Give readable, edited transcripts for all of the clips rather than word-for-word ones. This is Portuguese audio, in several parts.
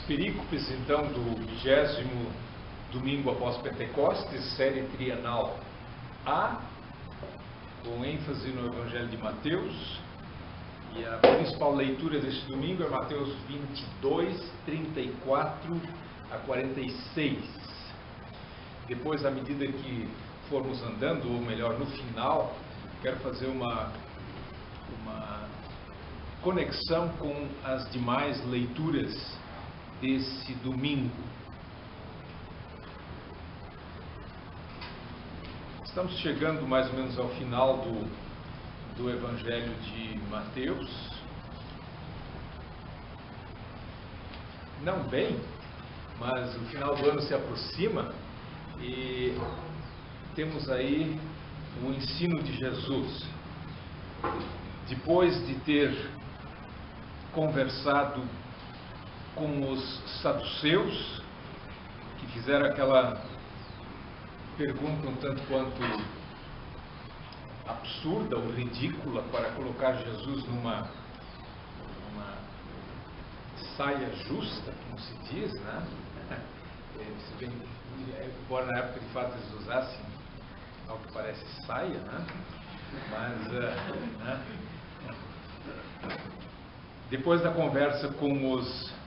Perícopes, então, do 20º domingo após Pentecostes, série trienal A, com ênfase no Evangelho de Mateus. E a principal leitura deste domingo é Mateus 22, 34 a 46. Depois, à medida que formos andando, ou melhor, no final, quero fazer uma conexão com as demais leituras desse domingo. Estamos chegando mais ou menos ao final do Evangelho de Mateus. Não bem, mas o final do ano se aproxima e temos aí o ensino de Jesus. Depois de ter conversado com os saduceus, que fizeram aquela pergunta um tanto quanto absurda ou ridícula para colocar Jesus numa saia justa, como se diz, né? Embora na época de fato eles usassem algo que parece saia, né? Mas né? Depois da conversa com os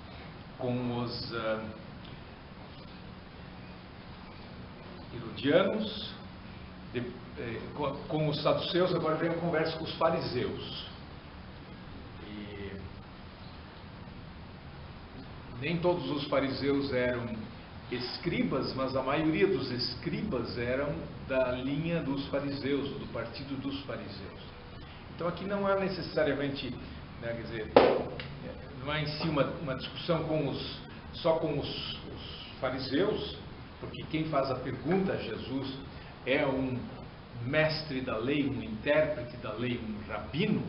herodianos, com os saduceus, agora vem a conversa com os fariseus. E nem todos os fariseus eram escribas, mas a maioria dos escribas eram da linha dos fariseus, do partido dos fariseus. Então aqui não é necessariamente, né, quer dizer, não é em si uma discussão só com os fariseus, porque quem faz a pergunta a Jesus é um mestre da lei, um intérprete da lei, um rabino.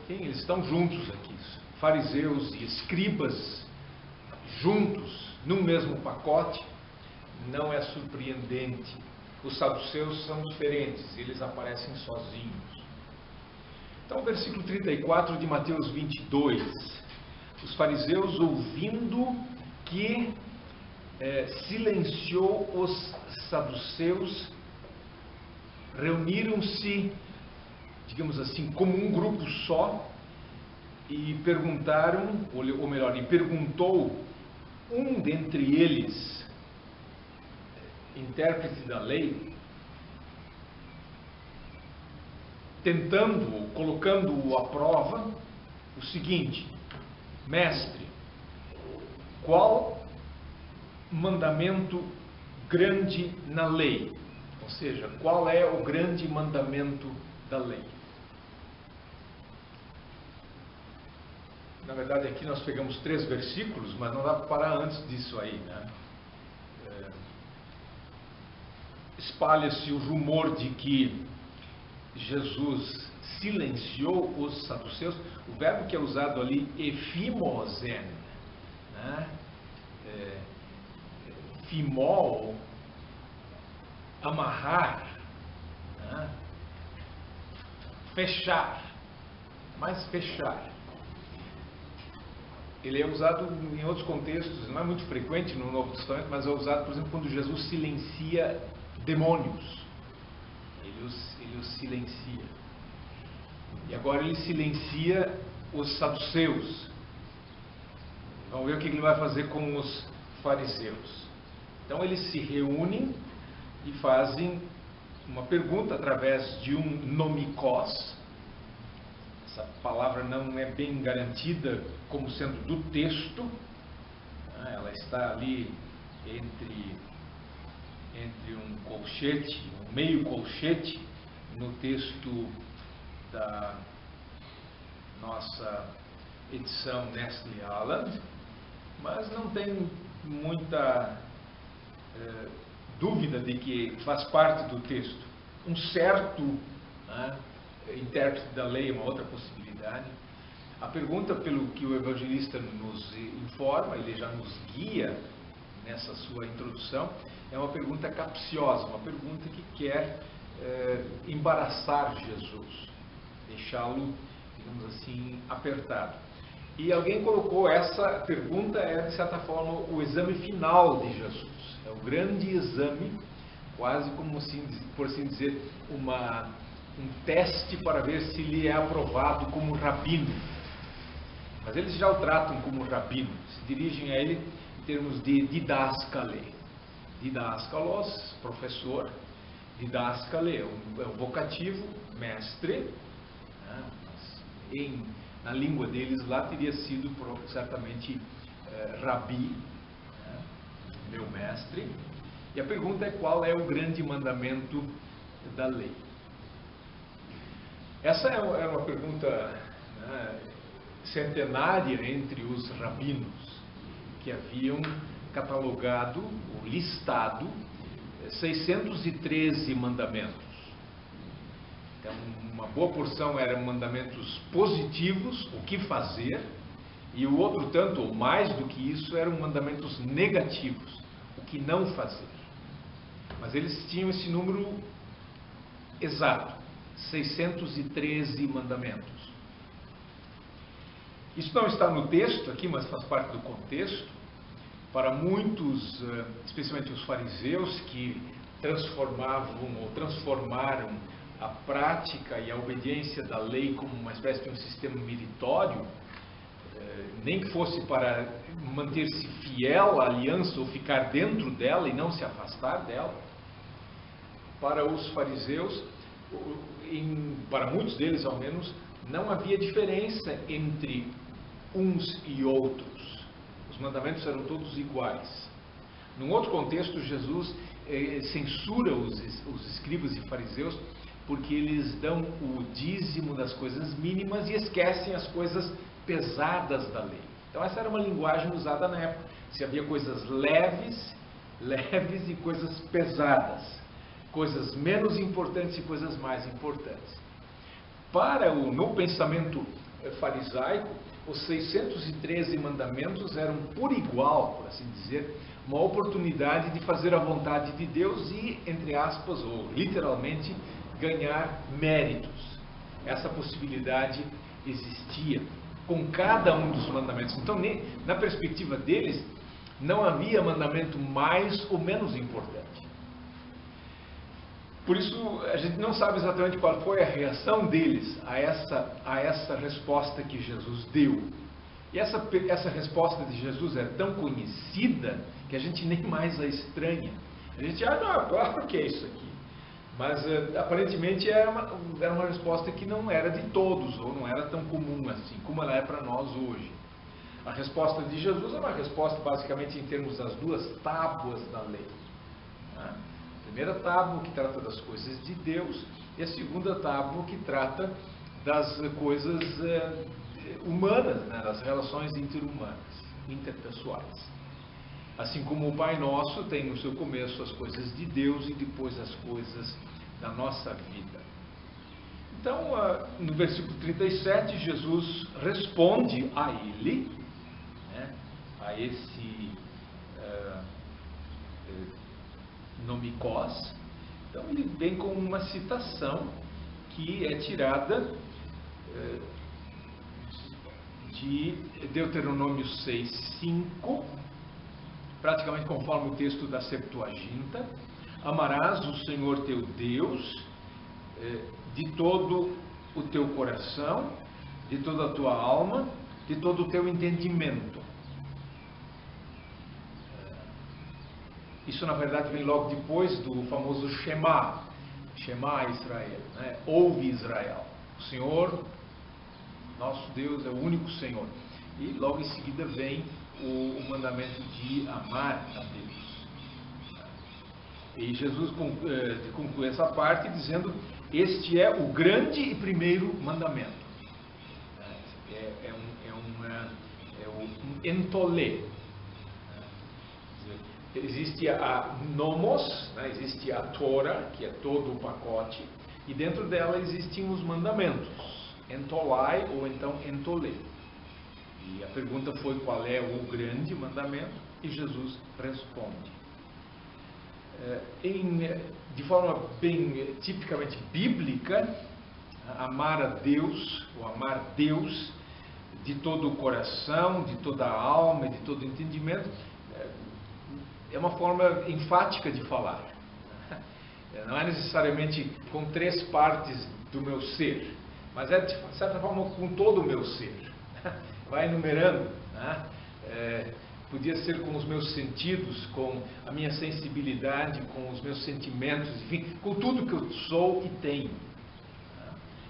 Eles estão juntos aqui, fariseus e escribas juntos, num mesmo pacote. Não é surpreendente. Os saduceus são diferentes, eles aparecem sozinhos. Então, versículo 34 de Mateus 22. Os fariseus, ouvindo que silenciou os saduceus, reuniram-se, digamos assim, como um grupo só e perguntaram, ou melhor, perguntou um dentre eles, intérprete da lei, colocando-o à prova, o seguinte: mestre, qual mandamento grande na lei? Ou seja, qual é o grande mandamento da lei? Na verdade, aqui nós pegamos 3 versículos, mas não dá para parar antes disso aí, né? Espalha-se o rumor de que Jesus silenciou os saduceus. O verbo que é usado ali, efimosen, né? Fimol, amarrar, né? Fechar, mas fechar. Ele é usado em outros contextos, não é muito frequente no Novo Testamento, mas é usado, por exemplo, quando Jesus silencia demônios. Ele os silencia. E agora ele silencia os saduceus. Vamos ver o que ele vai fazer com os fariseus. Então eles se reúnem e fazem uma pergunta através de um nomikos. Essa palavra não é bem garantida como sendo do texto. Ela está ali entre um colchete, um meio colchete, no texto da nossa edição Nestle Aland, mas não tem muita dúvida de que faz parte do texto. Um certo, né, intérprete da lei é uma outra possibilidade. A pergunta, pelo que o evangelista nos informa, ele já nos guia nessa sua introdução, é uma pergunta capciosa, uma pergunta que quer embaraçar Jesus, deixá-lo, digamos assim, apertado. E alguém colocou essa pergunta, de certa forma o exame final de Jesus. É o grande exame, quase como por assim dizer, um teste para ver se ele é aprovado como rabino. Mas eles já o tratam como rabino, se dirigem a ele em termos de didaskale. Didaskalos, professor, didaskale é um vocativo, mestre, né? Na língua deles lá teria sido certamente rabi, né? Meu mestre. E a pergunta é: qual é o grande mandamento da lei? Essa é uma pergunta, né, centenária entre os rabinos, que haviam catalogado ou listado 613 mandamentos. Então, uma boa porção eram mandamentos positivos, o que fazer, e o outro tanto, ou mais do que isso, eram mandamentos negativos, o que não fazer. Mas eles tinham esse número exato, 613 mandamentos. Isso não está no texto aqui, mas faz parte do contexto. Para muitos, especialmente os fariseus, que transformaram a prática e a obediência da lei como uma espécie de um sistema meritório, nem que fosse para manter-se fiel à aliança ou ficar dentro dela e não se afastar dela. Para os fariseus, para muitos deles ao menos, não havia diferença entre uns e outros. Os mandamentos eram todos iguais. Num outro contexto, Jesus censura os escribas e fariseus porque eles dão o dízimo das coisas mínimas e esquecem as coisas pesadas da lei. Então essa era uma linguagem usada na época. Se havia coisas leves e coisas pesadas, coisas menos importantes e coisas mais importantes. No pensamento farisaico, os 613 mandamentos eram por igual, por assim dizer, uma oportunidade de fazer a vontade de Deus e, entre aspas, ou literalmente, ganhar méritos. Essa possibilidade existia com cada um dos mandamentos. Então, na perspectiva deles, não havia mandamento mais ou menos importante. Por isso, a gente não sabe exatamente qual foi a reação deles a essa resposta que Jesus deu. E essa resposta de Jesus é tão conhecida que a gente nem mais a estranha. A gente, não, claro que é isso aqui. Mas, aparentemente, era uma resposta que não era de todos, ou não era tão comum assim, como ela é para nós hoje. A resposta de Jesus é uma resposta, basicamente, em termos das duas tábuas da lei. Né? A primeira tábua que trata das coisas de Deus e a segunda tábua que trata das coisas humanas, né, das relações interhumanas, interpessoais. Assim como o Pai Nosso tem no seu começo as coisas de Deus e depois as coisas da nossa vida. Então, no versículo 37, Jesus responde a ele, né, a esse nomikos. Então ele vem com uma citação que é tirada de Deuteronômio 6:5, praticamente conforme o texto da Septuaginta. Amarás o Senhor teu Deus de todo o teu coração, de toda a tua alma, de todo o teu entendimento. Isso, na verdade, vem logo depois do famoso Shema Israel, né? Ouve Israel, o Senhor, nosso Deus, é o único Senhor. E logo em seguida vem o mandamento de amar a Deus. E Jesus conclui essa parte dizendo: este é o grande e primeiro mandamento. É um entolê. Existe a nomos, né? Existe a Torá, que é todo o pacote, e dentro dela existem os mandamentos, entolai ou então entolê. E a pergunta foi: qual é o grande mandamento? E Jesus responde. De forma bem tipicamente bíblica, amar a Deus, ou amar Deus, de todo o coração, de toda a alma e de todo o entendimento, é uma forma enfática de falar. Não é necessariamente com 3 partes do meu ser, mas é de certa forma com todo o meu ser. Vai enumerando, né? Podia ser com os meus sentidos, com a minha sensibilidade, com os meus sentimentos, enfim, com tudo que eu sou e tenho.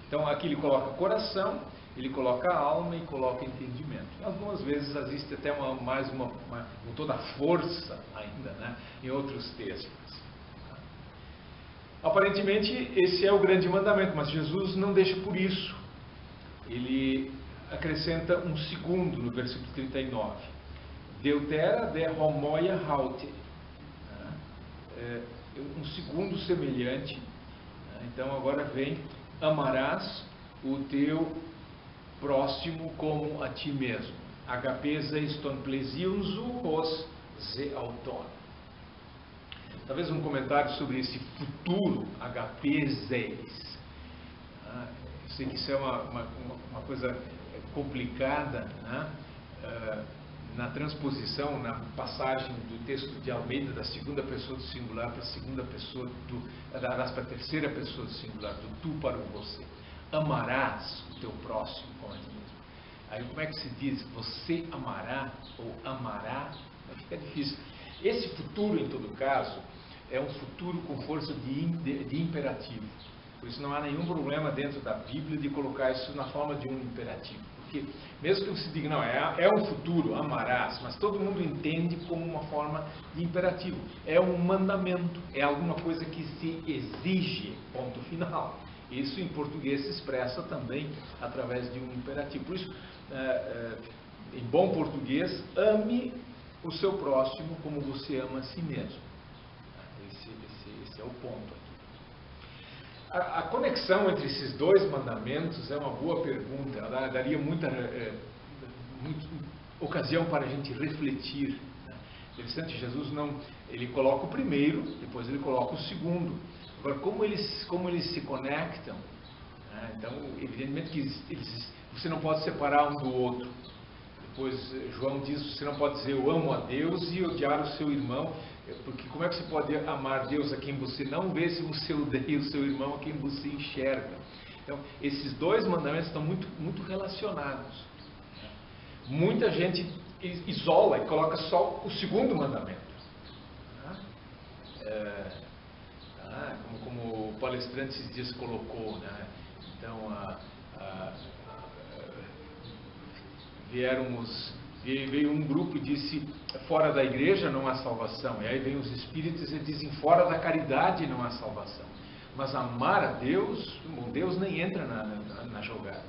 Então aqui ele coloca coração, ele coloca alma e coloca entendimento. Algumas vezes existe até com toda a força ainda, né, em outros textos. Aparentemente esse é o grande mandamento, mas Jesus não deixa por isso. Ele acrescenta um segundo no versículo 39. Deutera de homoia haute. Um segundo semelhante. Então agora vem: amarás o teu próximo como a ti mesmo. Agapesa eston plesiunzu os ze auton. Talvez um comentário sobre esse futuro agapeseis. Eu sei que isso é uma coisa complicada, né? Na transposição, na passagem do texto de Almeida da segunda pessoa do singular para a segunda pessoa para a terceira pessoa do singular, do tu para o você. Amarás o teu próximo como a ti mesmo. Aí como é que se diz? Você amará ou amará? Fica difícil. Esse futuro, em todo caso, é um futuro com força de imperativo. Por isso não há nenhum problema dentro da Bíblia de colocar isso na forma de um imperativo. Porque mesmo que você diga, não, é um futuro, amarás, mas todo mundo entende como uma forma de imperativo. É um mandamento, é alguma coisa que se exige, ponto final. Isso em português se expressa também através de um imperativo. Por isso, em bom português, ame o seu próximo como você ama a si mesmo. Esse é o ponto aqui. A conexão entre esses 2 mandamentos é uma boa pergunta. Ela daria muita ocasião para a gente refletir. Interessante, Jesus ele coloca o primeiro, depois ele coloca o segundo. Agora, como eles se conectam? Então, evidentemente que você não pode separar um do outro. Depois, João diz, você não pode dizer eu amo a Deus e odiar o seu irmão, porque como é que você pode amar Deus a quem você não vê se você odeia o seu irmão a quem você enxerga? Então, esses 2 mandamentos estão muito, muito relacionados. Muita gente isola e coloca só o segundo mandamento. Como o palestrante esses dias colocou, né? Então, veio um grupo e disse, fora da igreja não há salvação. E aí vem os espíritos e dizem, fora da caridade não há salvação. Mas amar a Deus, Deus nem entra na jogada.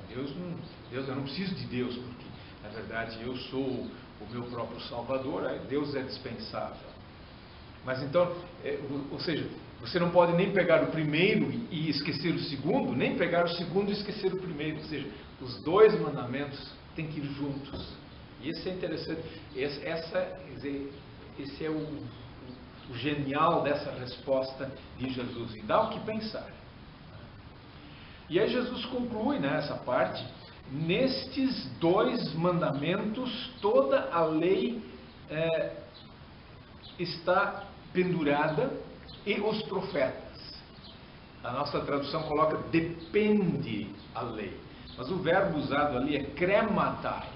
Eu não preciso de Deus, porque na verdade eu sou o meu próprio Salvador, Deus é dispensável. Mas então, ou seja, você não pode nem pegar o primeiro e esquecer o segundo, nem pegar o segundo e esquecer o primeiro. Ou seja, os 2 mandamentos têm que ir juntos. E isso é interessante. Esse é o genial dessa resposta de Jesus. E dá o que pensar. E aí Jesus conclui, né, essa parte. Nestes 2 mandamentos, toda a lei está pendurada e os profetas. A nossa tradução coloca depende a lei. Mas o verbo usado ali é crematai.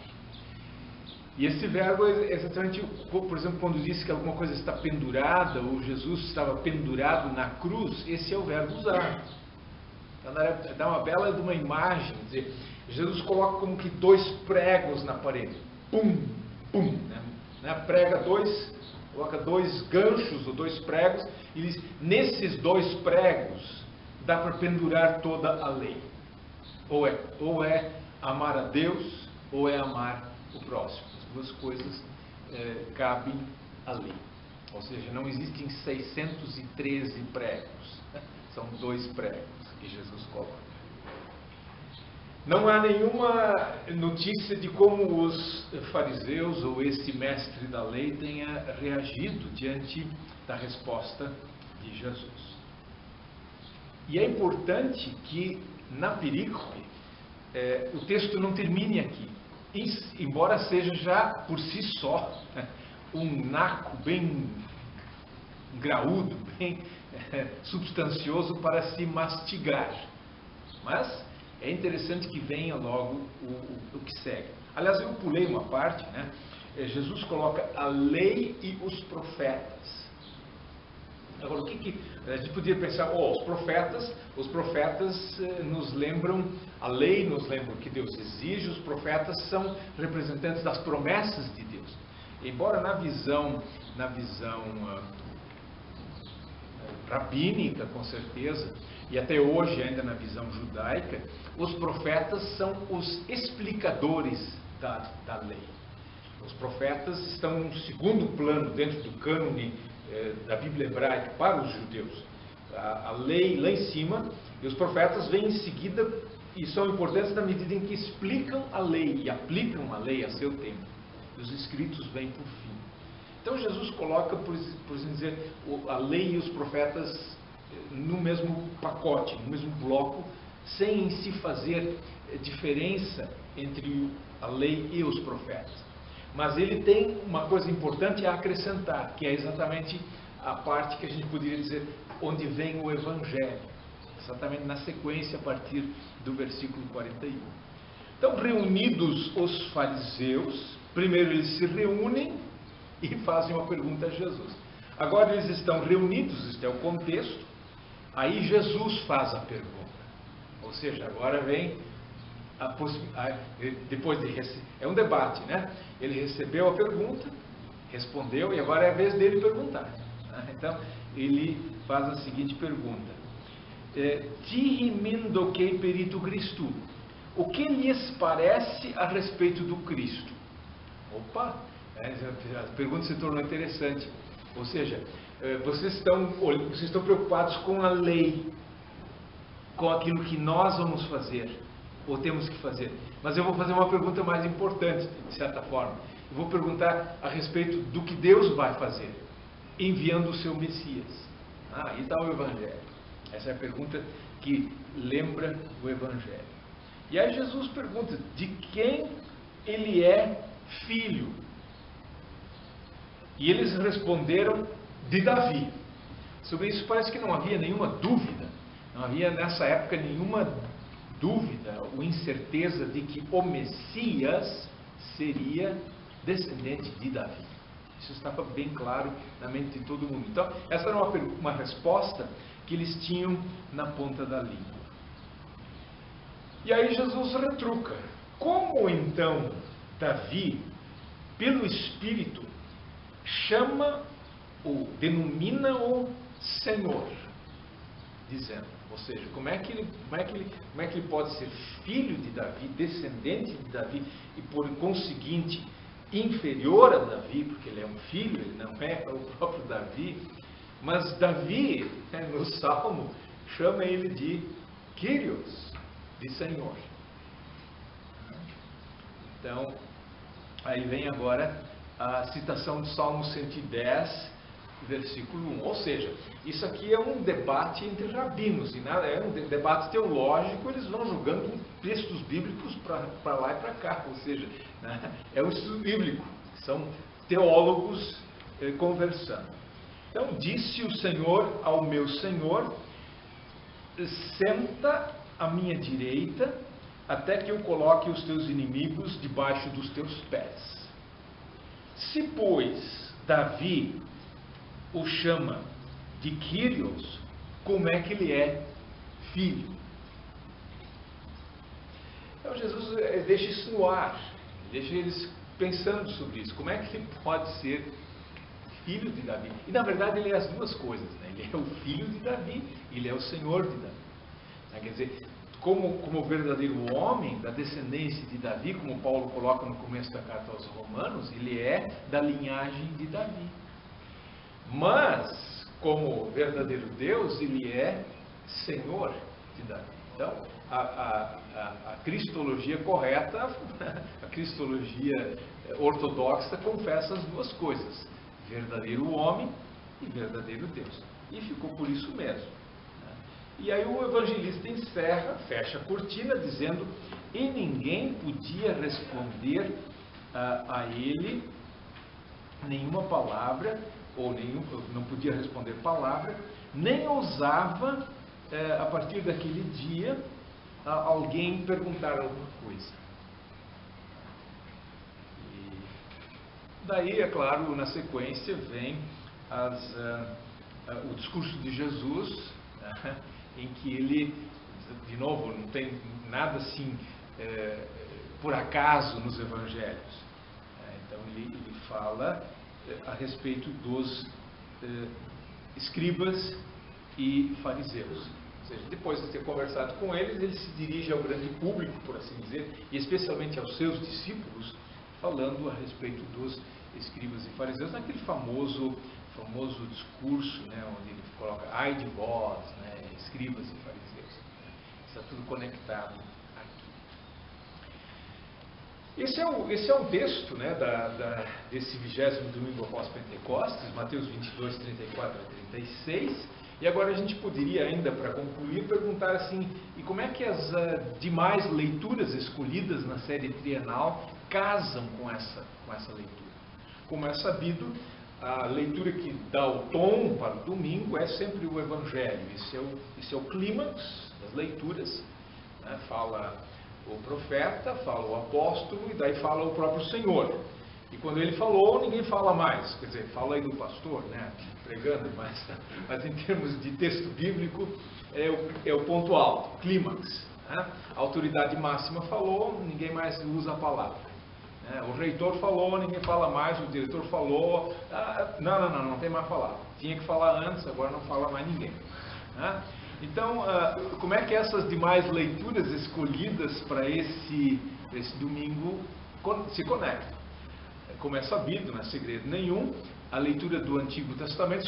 E esse verbo é exatamente, por exemplo, quando diz que alguma coisa está pendurada, ou Jesus estava pendurado na cruz, esse é o verbo usado. Então dá uma bela de uma imagem, quer dizer, Jesus coloca como que 2 pregos na parede. Pum, pum, né? Prega 2, coloca 2 ganchos ou 2 pregos, e diz, nesses 2 pregos dá para pendurar toda a lei. Ou é amar a Deus, ou é amar o próximo. As 2 coisas cabem à lei. Ou seja, não existem 613 pregos. São 2 pregos que Jesus coloca. Não há nenhuma notícia de como os fariseus ou esse mestre da lei tenha reagido diante da resposta de Jesus. E é importante que na perícope o texto não termine aqui. embora seja já por si só um naco bem graúdo, bem substancioso para se mastigar. Mas é interessante que venha logo o que segue. Aliás, eu pulei uma parte, né? Jesus coloca a lei e os profetas. Agora, o que a gente podia pensar? Os profetas nos lembram, a lei nos lembra o que Deus exige, os profetas são representantes das promessas de Deus. Embora na visão rabínica, com certeza, e até hoje ainda na visão judaica, os profetas são os explicadores da lei. Os profetas estão em um segundo plano dentro do cânone da Bíblia hebraica para os judeus. A lei lá em cima, e os profetas vêm em seguida e são importantes na medida em que explicam a lei e aplicam a lei a seu tempo. E os escritos vêm por fim. Então Jesus coloca, por assim dizer, a lei e os profetas no mesmo pacote, no mesmo bloco, sem em si fazer diferença entre a lei e os profetas. Mas ele tem uma coisa importante a acrescentar, que é exatamente a parte que a gente poderia dizer onde vem o Evangelho, exatamente na sequência a partir do versículo 41. Então, reunidos os fariseus, primeiro eles se reúnem e fazem uma pergunta a Jesus. Agora eles estão reunidos, este é o contexto, aí Jesus faz a pergunta. Ou seja, agora vem depois é um debate, né? Ele recebeu a pergunta, respondeu e agora é a vez dele perguntar. Então, ele faz a seguinte pergunta: Tihimin que perito Cristo. O que lhes parece a respeito do Cristo? Opa! A pergunta se tornou interessante. Ou seja, vocês estão preocupados com a lei, com aquilo que nós vamos fazer, ou temos que fazer. Mas eu vou fazer uma pergunta mais importante, de certa forma. Eu vou perguntar a respeito do que Deus vai fazer, enviando o seu Messias. Aí está o Evangelho. Essa é a pergunta que lembra o Evangelho. E aí Jesus pergunta de quem ele é filho. E eles responderam de Davi. Sobre isso parece que não havia nenhuma dúvida. Não havia nessa época nenhuma dúvida ou incerteza de que o Messias seria descendente de Davi. Isso estava bem claro na mente de todo mundo. Então, essa era uma resposta que eles tinham na ponta da língua. E aí Jesus retruca. Como então Davi, pelo Espírito, denomina-o Senhor, dizendo, ou seja, como é que ele pode ser filho de Davi, descendente de Davi e por conseguinte inferior a Davi, porque ele é um filho, ele não é o próprio Davi, mas Davi, no Salmo, chama ele de Kyrios, de Senhor. Então, aí vem agora a citação do Salmo 110, versículo 1. Ou seja, isso aqui é um debate entre rabinos, e nada, é um debate teológico, eles vão jogando textos bíblicos para lá e para cá, ou seja, né, é um estudo bíblico, são teólogos conversando. Então, disse o Senhor ao meu Senhor, senta à minha direita, até que eu coloque os teus inimigos debaixo dos teus pés. Se, pois, Davi o chama de Kyrios, como é que ele é filho? Então Jesus deixa isso no ar, deixa eles pensando sobre isso. Como é que ele pode ser filho de Davi? E na verdade ele é as duas coisas, né? Ele é o filho de Davi, ele é o Senhor de Davi. Quer dizer, como verdadeiro homem da descendência de Davi, como Paulo coloca no começo da carta aos Romanos, ele é da linhagem de Davi. Mas, como verdadeiro Deus, ele é Senhor de Davi. Então, a cristologia correta, a cristologia ortodoxa confessa as duas coisas, verdadeiro homem e verdadeiro Deus. E ficou por isso mesmo. E aí o evangelista encerra, fecha a cortina, dizendo: e ninguém podia responder a ele nenhuma palavra, ou não podia responder palavra, nem ousava, a partir daquele dia, alguém perguntar alguma coisa. E daí, é claro, na sequência vem o discurso de Jesus, né, em que ele, de novo, não tem nada assim por acaso nos evangelhos. Então ele fala a respeito dos escribas e fariseus. Ou seja, depois de ter conversado com eles, ele se dirige ao grande público, por assim dizer, e especialmente aos seus discípulos, falando a respeito dos escribas e fariseus, naquele famoso discurso, né, onde ele coloca: ai de vós, né, escribas e fariseus. Está tudo conectado aqui. Esse é um texto, né, desse 20º domingo após Pentecostes, Mateus 22, 34 a 36. E agora a gente poderia ainda, para concluir, perguntar assim: e como é que as demais leituras escolhidas na série trienal casam com essa leitura? Como é sabido, a leitura que dá o tom para o domingo é sempre o Evangelho. Esse é o clímax das leituras, né? Fala o profeta, fala o apóstolo e daí fala o próprio Senhor. E quando ele falou, ninguém fala mais. Quer dizer, fala aí do pastor, né, pregando, mas em termos de texto bíblico é o ponto alto, clímax, né? A autoridade máxima falou, ninguém mais usa a palavra. O reitor falou, ninguém fala mais, o diretor falou, não tem mais falar. Tinha que falar antes, agora não fala mais ninguém. Então, como é que essas demais leituras escolhidas para esse domingo se conectam? Como é sabido, não é segredo nenhum, a leitura do Antigo Testamento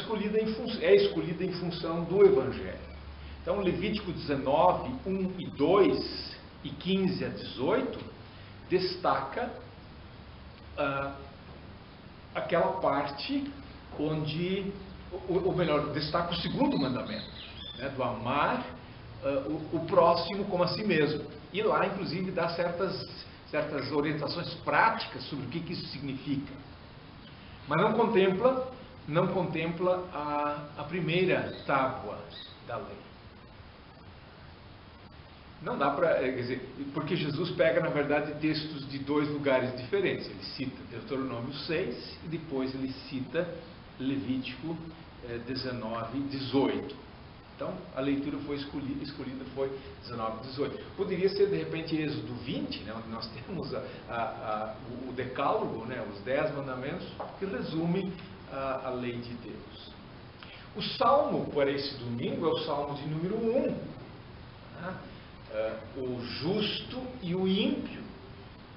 é escolhida em função do Evangelho. Então, Levítico 19, 1 e 2 e 15 a 18 destaca aquela parte onde, ou melhor, destaca o segundo mandamento, né, do amar o próximo como a si mesmo. E lá, inclusive, dá certas orientações práticas sobre o que isso significa. Mas não contempla a primeira tábua da lei. Não dá para, quer dizer, porque Jesus pega, na verdade, textos de dois lugares diferentes. Ele cita Deuteronômio 6 e depois ele cita Levítico 19, 18. Então, a leitura foi escolhida foi 19 e 18. Poderia ser, de repente, Êxodo 20, né, onde nós temos o decálogo, né, os 10 mandamentos, que resumem a lei de Deus. O salmo para esse domingo é o salmo de número 1. Né? O justo e o ímpio.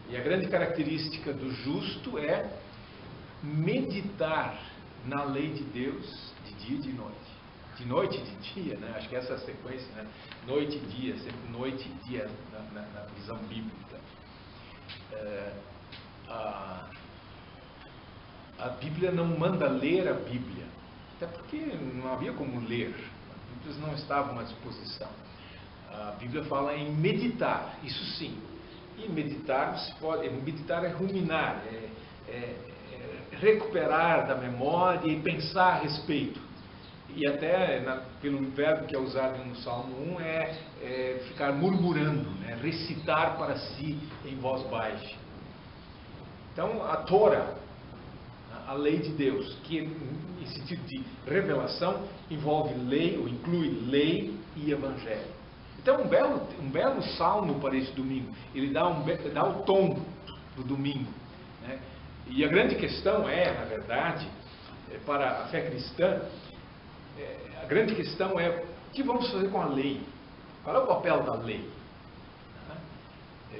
E a grande característica do justo é meditar na lei de Deus de dia e de noite. De noite e de dia, né? Acho que essa é a sequência, né? Noite e dia, sempre noite e dia na visão bíblica. A Bíblia não manda ler a Bíblia, até porque não havia como ler, as Bíblias não estavam à disposição. A Bíblia fala em meditar, isso sim. E meditar é ruminar, recuperar da memória e pensar a respeito. E até pelo verbo que é usado no Salmo 1 é ficar murmurando, né? Recitar para si em voz baixa. Então a Torá, a lei de Deus, que em sentido de revelação envolve lei, ou inclui lei e evangelho. Então um belo salmo para esse domingo. Ele dá o tom do domingo, né? E a grande questão na verdade, para a fé cristã, a grande questão é: o que vamos fazer com a lei? Qual é o papel da lei?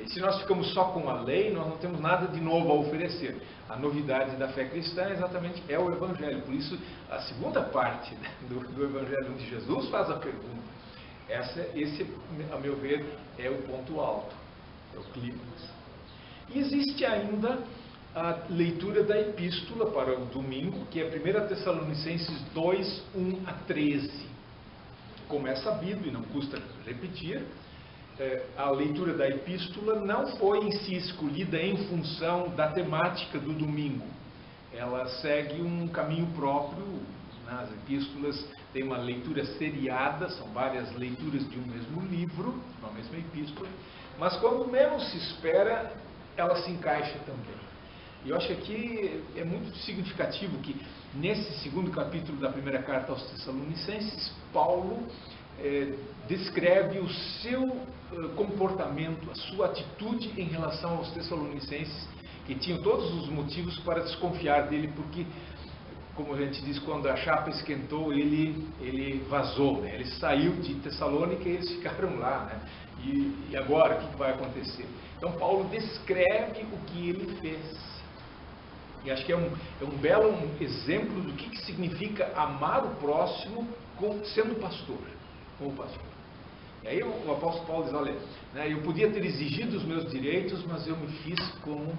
E se nós ficamos só com a lei, nós não temos nada de novo a oferecer. A novidade da fé cristã exatamente é o Evangelho. Por isso, a segunda parte do Evangelho onde Jesus faz a pergunta, esse, a meu ver, é o ponto alto, é o clímax. E existe ainda a leitura da epístola para o domingo, que é 1 Tessalonicenses 2, 1 a 13. como é sabido e não custa repetir, a leitura da epístola não foi em si escolhida em função da temática do domingo. Ela segue um caminho próprio. As epístolas têm uma leitura seriada, são várias leituras de um mesmo livro, uma mesma epístola, mas quando menos se espera, ela se encaixa também. E eu acho que é muito significativo que nesse segundo capítulo da primeira carta aos Tessalonicenses, Paulo descreve o seu comportamento, a sua atitude em relação aos Tessalonicenses, que tinham todos os motivos para desconfiar dele, porque, como a gente diz, quando a chapa esquentou, ele vazou, né? Ele saiu de Tessalônica e eles ficaram lá, né? E agora, o que vai acontecer? Então, Paulo descreve o que ele fez. E acho que é um belo exemplo do que significa amar o próximo sendo pastor, como pastor. E aí o apóstolo Paulo diz, olha, né, eu podia ter exigido os meus direitos, mas eu me fiz como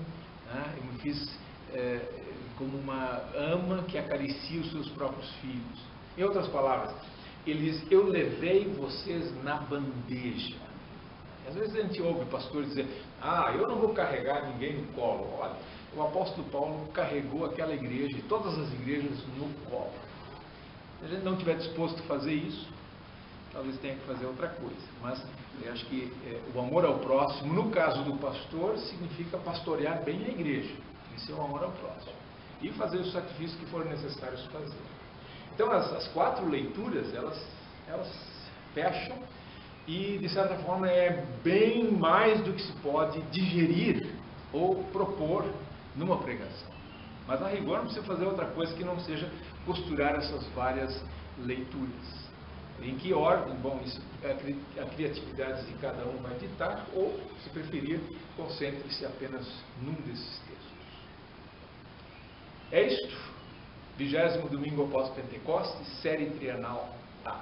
uma ama que acaricia os seus próprios filhos. Em outras palavras, ele diz, eu levei vocês na bandeja. E às vezes a gente ouve pastores dizer, eu não vou carregar ninguém no colo. Olha, o apóstolo Paulo carregou aquela igreja e todas as igrejas no colo. Se a gente não estiver disposto a fazer isso, talvez tenha que fazer outra coisa. Mas eu acho que o amor ao próximo, no caso do pastor, significa pastorear bem a igreja. Isso é o amor ao próximo. E fazer os sacrifícios que forem necessários fazer. Então as 4 leituras, elas fecham e, de certa forma, é bem mais do que se pode digerir ou propor numa pregação. Mas a rigor não precisa fazer outra coisa que não seja costurar essas várias leituras. Em que ordem? Bom, isso a criatividade de cada um vai ditar, ou, se preferir, concentre-se apenas num desses textos. É isto. 20º domingo após Pentecostes, série trienal A.